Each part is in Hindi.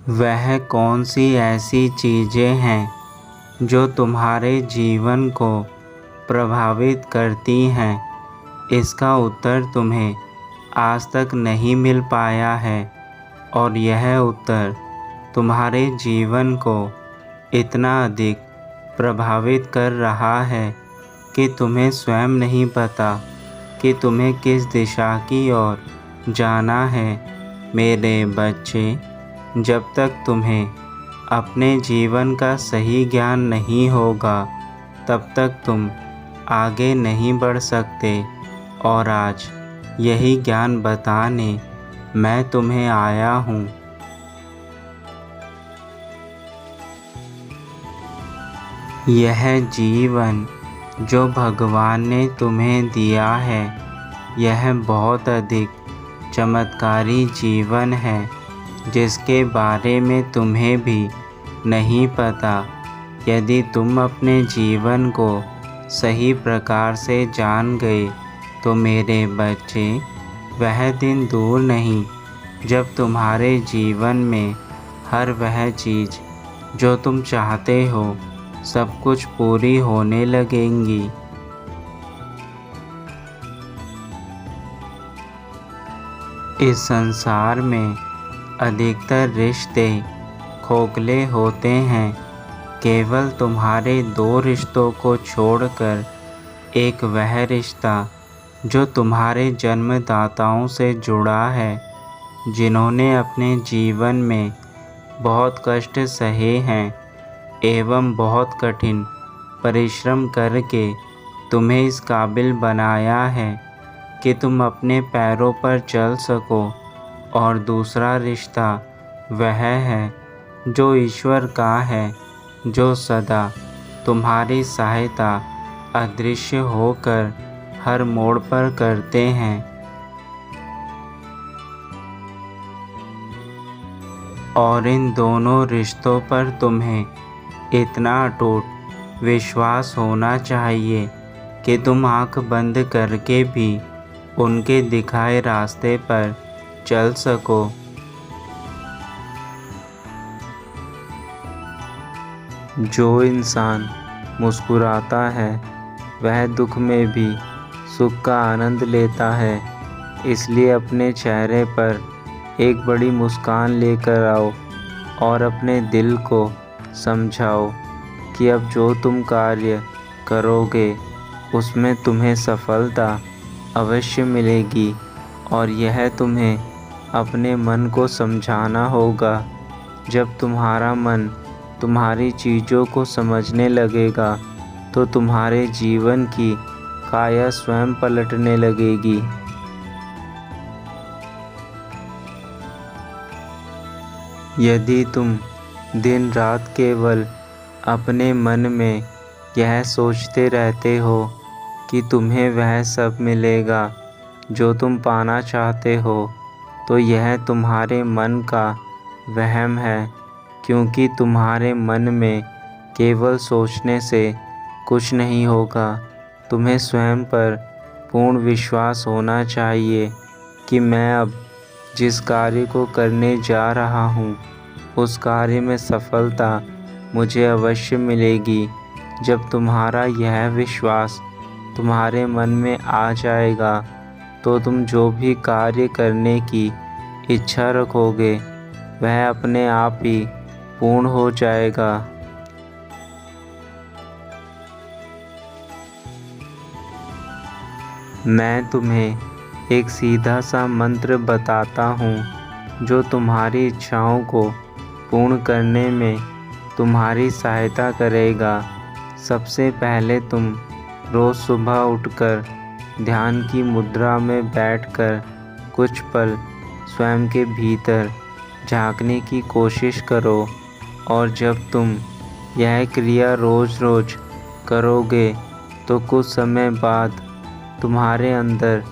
वह कौन सी ऐसी चीज़ें हैं जो तुम्हारे जीवन को प्रभावित करती हैं? इसका उत्तर तुम्हें आज तक नहीं मिल पाया है और यह उत्तर तुम्हारे जीवन को इतना अधिक प्रभावित कर रहा है कि तुम्हें स्वयं नहीं पता कि तुम्हें किस दिशा की ओर जाना है। मेरे बच्चे, जब तक तुम्हें अपने जीवन का सही ज्ञान नहीं होगा तब तक तुम आगे नहीं बढ़ सकते और आज यही ज्ञान बताने मैं तुम्हें आया हूँ। यह जीवन जो भगवान ने तुम्हें दिया है, यह बहुत अधिक चमत्कारी जीवन है जिसके बारे में तुम्हें भी नहीं पता। यदि तुम अपने जीवन को सही प्रकार से जान गए तो मेरे बच्चे, वह दिन दूर नहीं जब तुम्हारे जीवन में हर वह चीज़ जो तुम चाहते हो सब कुछ पूरी होने लगेंगी। इस संसार में अधिकतर रिश्ते खोखले होते हैं। केवल तुम्हारे दो रिश्तों को छोड़कर एक वह रिश्ता जो तुम्हारे जन्मदाताओं से जुड़ा है, जिन्होंने अपने जीवन में बहुत कष्ट सहे हैं एवं बहुत कठिन परिश्रम करके तुम्हें इस काबिल बनाया है कि तुम अपने पैरों पर चल सको। और दूसरा रिश्ता वह है जो ईश्वर का है, जो सदा तुम्हारी सहायता अदृश्य होकर हर मोड़ पर करते हैं। और इन दोनों रिश्तों पर तुम्हें इतना अटूट विश्वास होना चाहिए कि तुम आँख बंद करके भी उनके दिखाए रास्ते पर चल सको। जो इंसान मुस्कुराता है वह दुख में भी सुख का आनंद लेता है। इसलिए अपने चेहरे पर एक बड़ी मुस्कान लेकर आओ और अपने दिल को समझाओ कि अब जो तुम कार्य करोगे उसमें तुम्हें सफलता अवश्य मिलेगी। और यह तुम्हें अपने मन को समझाना होगा। जब तुम्हारा मन तुम्हारी चीज़ों को समझने लगेगा तो तुम्हारे जीवन की काया स्वयं पलटने लगेगी। यदि तुम दिन रात केवल अपने मन में यह सोचते रहते हो कि तुम्हें वह सब मिलेगा जो तुम पाना चाहते हो, तो यह तुम्हारे मन का वहम है। क्योंकि तुम्हारे मन में केवल सोचने से कुछ नहीं होगा। तुम्हें स्वयं पर पूर्ण विश्वास होना चाहिए कि मैं अब जिस कार्य को करने जा रहा हूँ उस कार्य में सफलता मुझे अवश्य मिलेगी। जब तुम्हारा यह विश्वास तुम्हारे मन में आ जाएगा तो तुम जो भी कार्य करने की इच्छा रखोगे वह अपने आप ही पूर्ण हो जाएगा। मैं तुम्हें एक सीधा सा मंत्र बताता हूँ जो तुम्हारी इच्छाओं को पूर्ण करने में तुम्हारी सहायता करेगा। सबसे पहले तुम रोज़ सुबह उठकर ध्यान की मुद्रा में बैठकर कुछ पल स्वयं के भीतर झांकने की कोशिश करो। और जब तुम यह क्रिया रोज़ रोज़ करोगे तो कुछ समय बाद तुम्हारे अंदर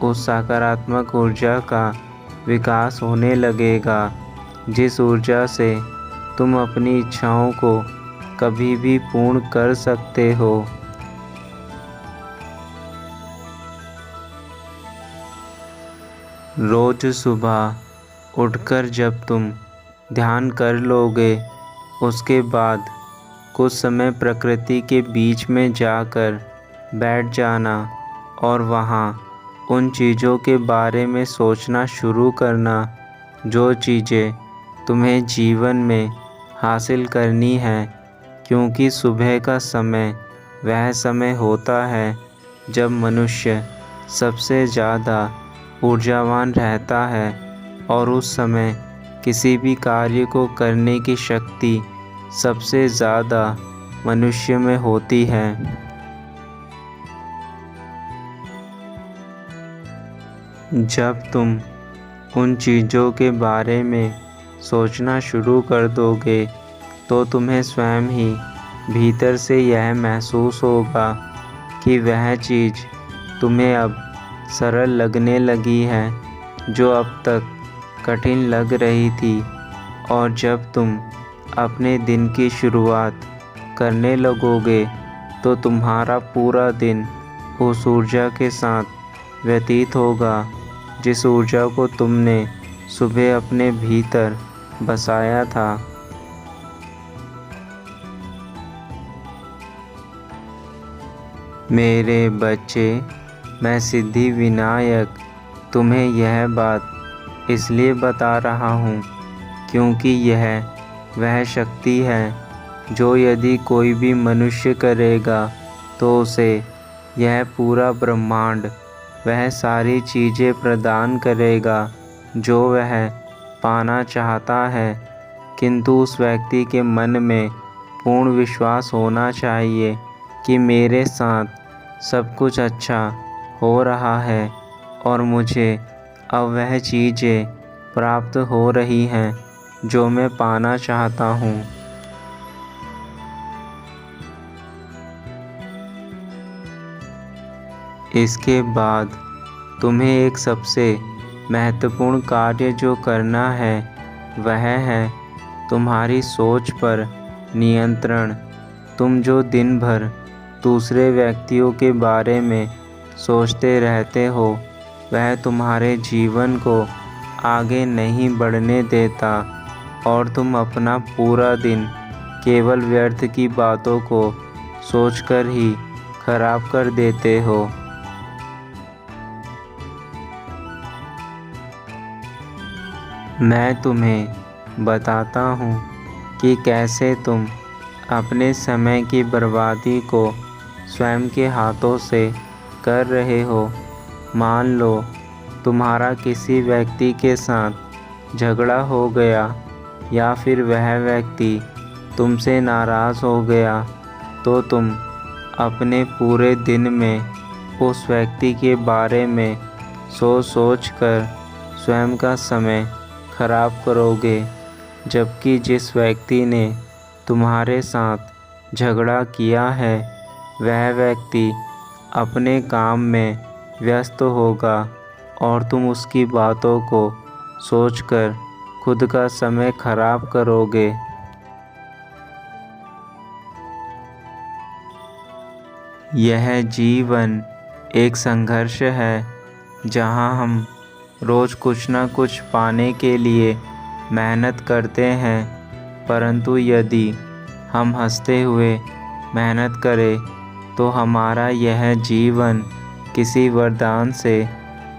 उस सकारात्मक ऊर्जा का विकास होने लगेगा, जिस ऊर्जा से तुम अपनी इच्छाओं को कभी भी पूर्ण कर सकते हो। रोज़ सुबह उठकर जब तुम ध्यान कर लोगे, उसके बाद कुछ समय प्रकृति के बीच में जाकर बैठ जाना और वहाँ उन चीज़ों के बारे में सोचना शुरू करना जो चीज़ें तुम्हें जीवन में हासिल करनी है, क्योंकि सुबह का समय वह समय होता है जब मनुष्य सबसे ज़्यादा ऊर्जावान रहता है और उस समय किसी भी कार्य को करने की शक्ति सबसे ज़्यादा मनुष्य में होती है। जब तुम उन चीज़ों के बारे में सोचना शुरू कर दोगे तो तुम्हें स्वयं ही भीतर से यह महसूस होगा कि वह चीज़ तुम्हें अब सरल लगने लगी है जो अब तक कठिन लग रही थी। और जब तुम अपने दिन की शुरुआत करने लगोगे तो तुम्हारा पूरा दिन उस ऊर्जा के साथ व्यतीत होगा जिस ऊर्जा को तुमने सुबह अपने भीतर बसाया था। मेरे बच्चे, मैं सिद्धि विनायक तुम्हें यह बात इसलिए बता रहा हूँ क्योंकि यह वह शक्ति है जो यदि कोई भी मनुष्य करेगा तो उसे यह पूरा ब्रह्मांड वह सारी चीज़ें प्रदान करेगा जो वह पाना चाहता है। किंतु उस व्यक्ति के मन में पूर्ण विश्वास होना चाहिए कि मेरे साथ सब कुछ अच्छा हो रहा है और मुझे अब वह चीज़ें प्राप्त हो रही हैं जो मैं पाना चाहता हूँ। इसके बाद तुम्हें एक सबसे महत्वपूर्ण कार्य जो करना है वह है तुम्हारी सोच पर नियंत्रण। तुम जो दिन भर दूसरे व्यक्तियों के बारे में सोचते रहते हो वह तुम्हारे जीवन को आगे नहीं बढ़ने देता और तुम अपना पूरा दिन केवल व्यर्थ की बातों को सोचकर ही खराब कर देते हो। मैं तुम्हें बताता हूँ कि कैसे तुम अपने समय की बर्बादी को स्वयं के हाथों से कर रहे हो। मान लो तुम्हारा किसी व्यक्ति के साथ झगड़ा हो गया या फिर वह व्यक्ति तुमसे नाराज़ हो गया तो तुम अपने पूरे दिन में उस व्यक्ति के बारे में सोच कर स्वयं का समय खराब करोगे, जबकि जिस व्यक्ति ने तुम्हारे साथ झगड़ा किया है वह व्यक्ति अपने काम में व्यस्त होगा और तुम उसकी बातों को सोचकर खुद का समय खराब करोगे। यह जीवन एक संघर्ष है जहाँ हम रोज़ कुछ न कुछ पाने के लिए मेहनत करते हैं, परंतु यदि हम हंसते हुए मेहनत करें तो हमारा यह जीवन किसी वरदान से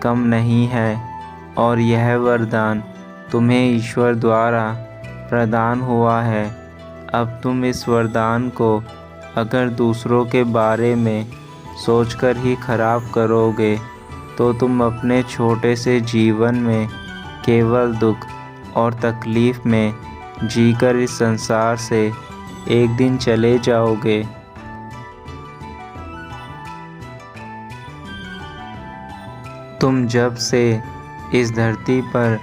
कम नहीं है और यह वरदान तुम्हें ईश्वर द्वारा प्रदान हुआ है। अब तुम इस वरदान को अगर दूसरों के बारे में सोचकर ही खराब करोगे तो तुम अपने छोटे से जीवन में केवल दुख और तकलीफ़ में जीकर इस संसार से एक दिन चले जाओगे। तुम जब से इस धरती पर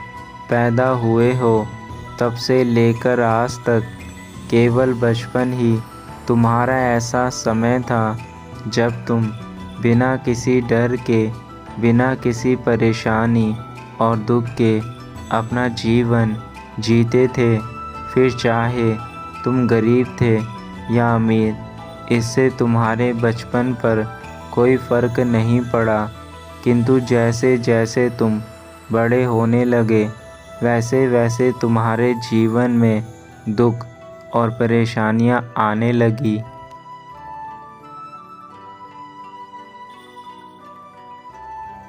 पैदा हुए हो तब से लेकर आज तक केवल बचपन ही तुम्हारा ऐसा समय था जब तुम बिना किसी डर के, बिना किसी परेशानी और दुख के अपना जीवन जीते थे। फिर चाहे तुम गरीब थे या अमीर, इससे तुम्हारे बचपन पर कोई फ़र्क नहीं पड़ा। किंतु जैसे जैसे तुम बड़े होने लगे वैसे वैसे तुम्हारे जीवन में दुख और परेशानियां आने लगी।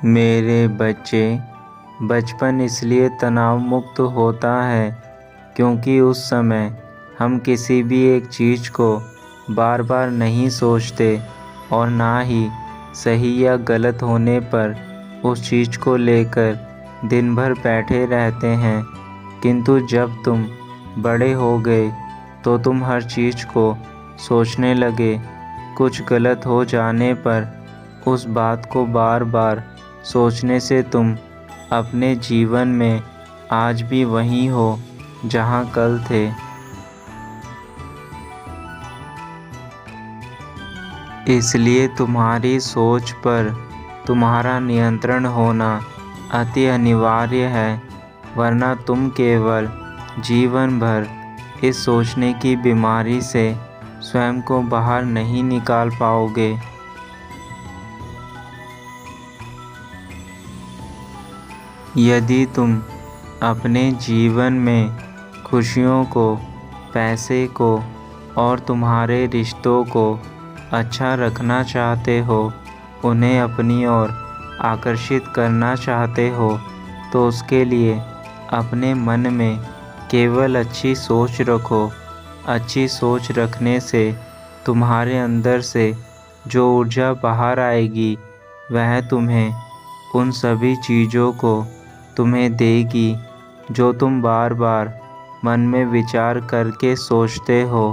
मेरे बच्चे, बचपन इसलिए तनाव मुक्त होता है क्योंकि उस समय हम किसी भी एक चीज़ को बार बार नहीं सोचते और ना ही सही या गलत होने पर उस चीज़ को लेकर दिन भर बैठे रहते हैं। किंतु जब तुम बड़े हो गए तो तुम हर चीज़ को सोचने लगे। कुछ गलत हो जाने पर उस बात को बार बार सोचने से तुम अपने जीवन में आज भी वहीं हो जहाँ कल थे। इसलिए तुम्हारी सोच पर तुम्हारा नियंत्रण होना अति अनिवार्य है, वरना तुम केवल जीवन भर इस सोचने की बीमारी से स्वयं को बाहर नहीं निकाल पाओगे। यदि तुम अपने जीवन में खुशियों को, पैसे को और तुम्हारे रिश्तों को अच्छा रखना चाहते हो, उन्हें अपनी ओर आकर्षित करना चाहते हो, तो उसके लिए अपने मन में केवल अच्छी सोच रखो। अच्छी सोच रखने से तुम्हारे अंदर से जो ऊर्जा बाहर आएगी वह तुम्हें उन सभी चीज़ों को तुम्हें देगी जो तुम बार बार मन में विचार करके सोचते हो।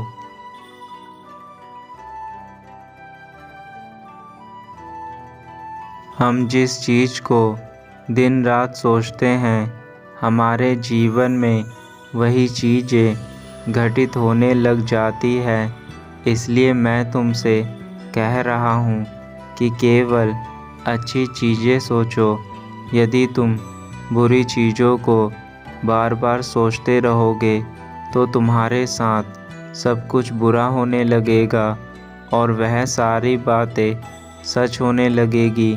हम जिस चीज़ को दिन रात सोचते हैं, हमारे जीवन में वही चीज़ें घटित होने लग जाती है। इसलिए मैं तुमसे कह रहा हूँ कि केवल अच्छी चीज़ें सोचो। यदि तुम बुरी चीज़ों को बार बार सोचते रहोगे तो तुम्हारे साथ सब कुछ बुरा होने लगेगा और वह सारी बातें सच होने लगेगी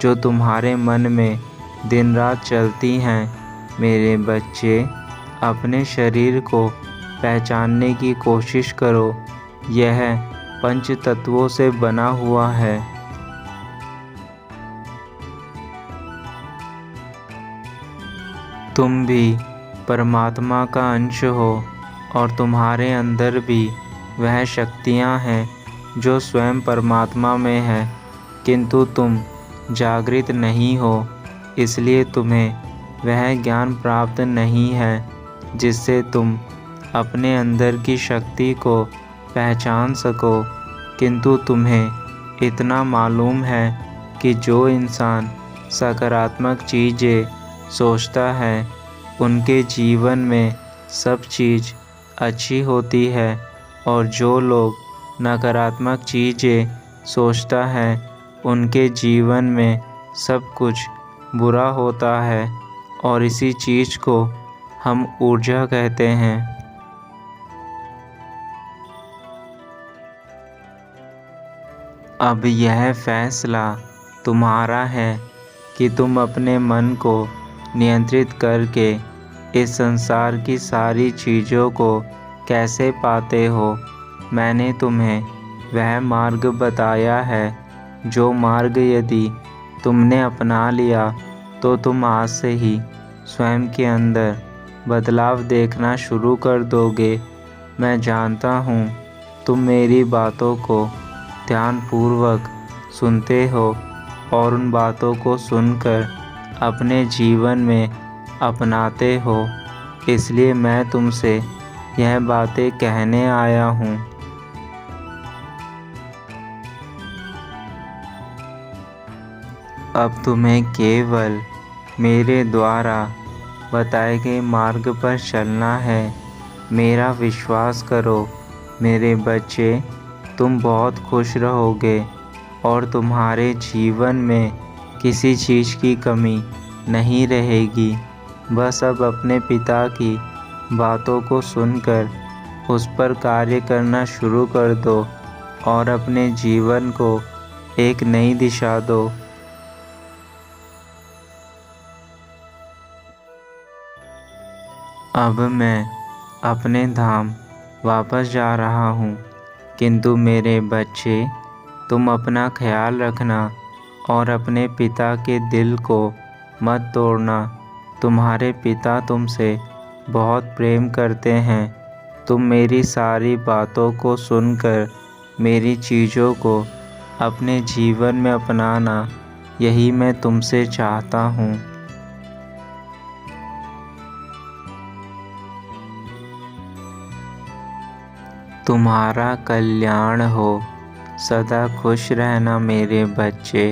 जो तुम्हारे मन में दिन रात चलती हैं। मेरे बच्चे, अपने शरीर को पहचानने की कोशिश करो। यह पंच तत्वों से बना हुआ है। तुम भी परमात्मा का अंश हो और तुम्हारे अंदर भी वह शक्तियाँ हैं जो स्वयं परमात्मा में है, किंतु तुम जागृत नहीं हो। इसलिए तुम्हें वह ज्ञान प्राप्त नहीं है जिससे तुम अपने अंदर की शक्ति को पहचान सको। किंतु तुम्हें इतना मालूम है कि जो इंसान सकारात्मक चीज़ें सोचता है उनके जीवन में सब चीज़ अच्छी होती है, और जो लोग नकारात्मक चीज़ें सोचता है उनके जीवन में सब कुछ बुरा होता है। और इसी चीज़ को हम ऊर्जा कहते हैं। अब यह फैसला तुम्हारा है कि तुम अपने मन को नियंत्रित करके इस संसार की सारी चीज़ों को कैसे पाते हो। मैंने तुम्हें वह मार्ग बताया है, जो मार्ग यदि तुमने अपना लिया तो तुम आज से ही स्वयं के अंदर बदलाव देखना शुरू कर दोगे। मैं जानता हूँ तुम मेरी बातों को ध्यानपूर्वक सुनते हो और उन बातों को सुनकर अपने जीवन में अपनाते हो। इसलिए मैं तुमसे यह बातें कहने आया हूँ। अब तुम्हें केवल मेरे द्वारा बताए गए मार्ग पर चलना है। मेरा विश्वास करो मेरे बच्चे, तुम बहुत खुश रहोगे और तुम्हारे जीवन में किसी चीज़ की कमी नहीं रहेगी। बस अब अपने पिता की बातों को सुनकर उस पर कार्य करना शुरू कर दो और अपने जीवन को एक नई दिशा दो। अब मैं अपने धाम वापस जा रहा हूँ, किंतु मेरे बच्चे, तुम अपना ख्याल रखना और अपने पिता के दिल को मत तोड़ना। तुम्हारे पिता तुमसे बहुत प्रेम करते हैं। तुम मेरी सारी बातों को सुनकर मेरी चीज़ों को अपने जीवन में अपनाना, यही मैं तुमसे चाहता हूँ। तुम्हारा कल्याण हो। सदा खुश रहना मेरे बच्चे।